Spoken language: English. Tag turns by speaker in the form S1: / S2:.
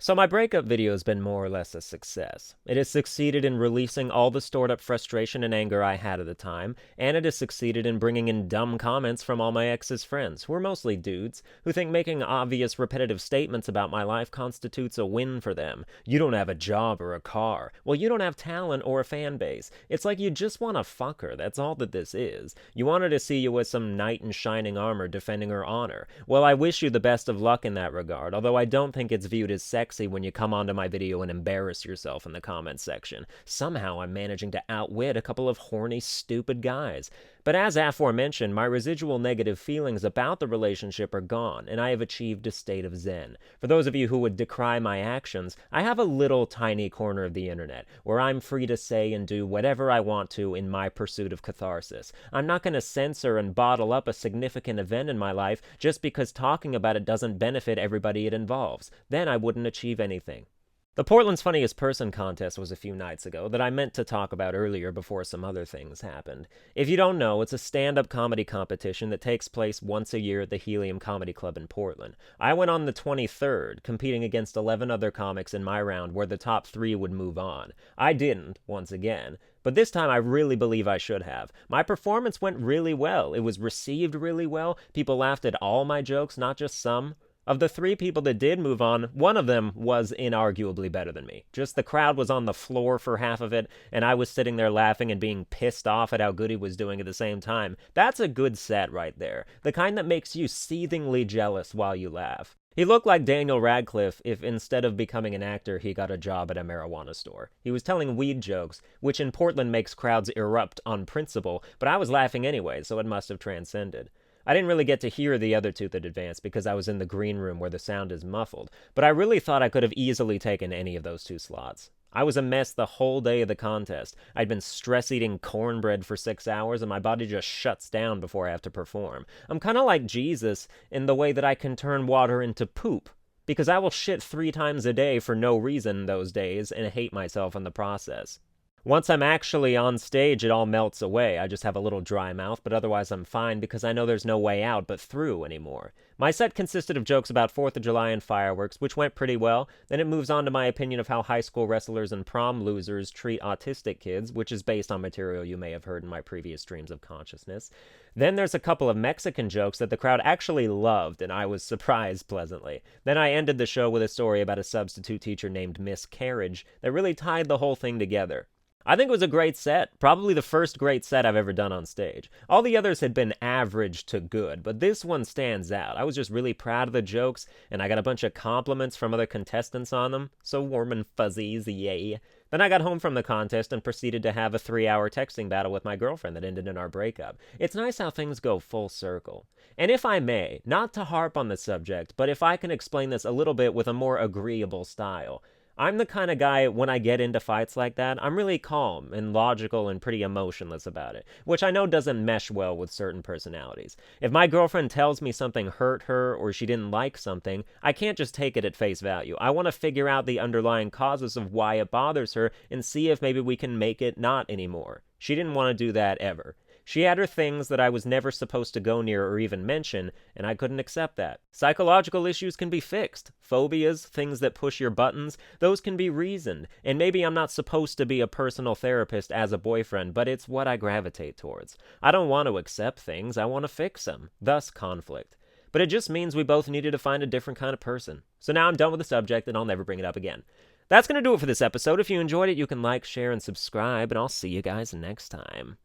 S1: So my breakup video has been more or less a success. It has succeeded in releasing all the stored up frustration and anger I had at the time, and it has succeeded in bringing in dumb comments from all my ex's friends, who are mostly dudes, who think making obvious repetitive statements about my life constitutes a win for them. You don't have a job or a car. Well, you don't have talent or a fan base. It's like you just want to fuck her, that's all that this is. You want her to see you as some knight in shining armor defending her honor. Well, I wish you the best of luck in that regard, although I don't think it's viewed as sexy when you come onto my video and embarrass yourself in the comments section. Somehow I'm managing to outwit a couple of horny, stupid guys. But as aforementioned, my residual negative feelings about the relationship are gone, and I have achieved a state of zen. For those of you who would decry my actions, I have a little tiny corner of the internet where I'm free to say and do whatever I want to in my pursuit of catharsis. I'm not going to censor and bottle up a significant event in my life just because talking about it doesn't benefit everybody it involves. Then I wouldn't achieve anything. The Portland's Funniest Person contest was a few nights ago that I meant to talk about earlier before some other things happened. If you don't know, it's a stand-up comedy competition that takes place once a year at the Helium Comedy Club in Portland. I went on the 23rd, competing against 11 other comics in my round where the top 3 would move on. I didn't, once again. But this time I really believe I should have. My performance went really well. It was received really well. People laughed at all my jokes, not just some. Of the 3 people that did move on, one of them was inarguably better than me. Just the crowd was on the floor for half of it, and I was sitting there laughing and being pissed off at how good he was doing at the same time. That's a good set right there. The kind that makes you seethingly jealous while you laugh. He looked like Daniel Radcliffe if instead of becoming an actor, he got a job at a marijuana store. He was telling weed jokes, which in Portland makes crowds erupt on principle, but I was laughing anyway, so it must have transcended. I didn't really get to hear the other 2 that advanced because I was in the green room where the sound is muffled, but I really thought I could have easily taken any of those 2 slots. I was a mess the whole day of the contest. I'd been stress-eating cornbread for 6 hours and my body just shuts down before I have to perform. I'm kind of like Jesus in the way that I can turn water into poop, because I will shit 3 times a day for no reason those days and hate myself in the process. Once I'm actually on stage, it all melts away. I just have a little dry mouth, but otherwise I'm fine because I know there's no way out but through anymore. My set consisted of jokes about 4th of July and fireworks, which went pretty well. Then it moves on to my opinion of how high school wrestlers and prom losers treat autistic kids, which is based on material you may have heard in my previous streams of consciousness. Then there's a couple of Mexican jokes that the crowd actually loved, and I was surprised pleasantly. Then I ended the show with a story about a substitute teacher named Miss Carriage that really tied the whole thing together. I think it was a great set, probably the first great set I've ever done on stage. All the others had been average to good, but this one stands out. I was just really proud of the jokes, and I got a bunch of compliments from other contestants on them. So warm and fuzzies, yay. Then I got home from the contest and proceeded to have a 3-hour texting battle with my girlfriend that ended in our breakup. It's nice how things go full circle. And if I may, not to harp on the subject, but if I can explain this a little bit with a more agreeable style, I'm the kind of guy, when I get into fights like that, I'm really calm and logical and pretty emotionless about it, which I know doesn't mesh well with certain personalities. If my girlfriend tells me something hurt her or she didn't like something, I can't just take it at face value. I want to figure out the underlying causes of why it bothers her and see if maybe we can make it not anymore. She didn't want to do that ever. She had her things that I was never supposed to go near or even mention, and I couldn't accept that. Psychological issues can be fixed. Phobias, things that push your buttons, those can be reasoned. And maybe I'm not supposed to be a personal therapist as a boyfriend, but it's what I gravitate towards. I don't want to accept things, I want to fix them. Thus, conflict. But it just means we both needed to find a different kind of person. So now I'm done with the subject, and I'll never bring it up again. That's going to do it for this episode. If you enjoyed it, you can like, share, and subscribe, and I'll see you guys next time.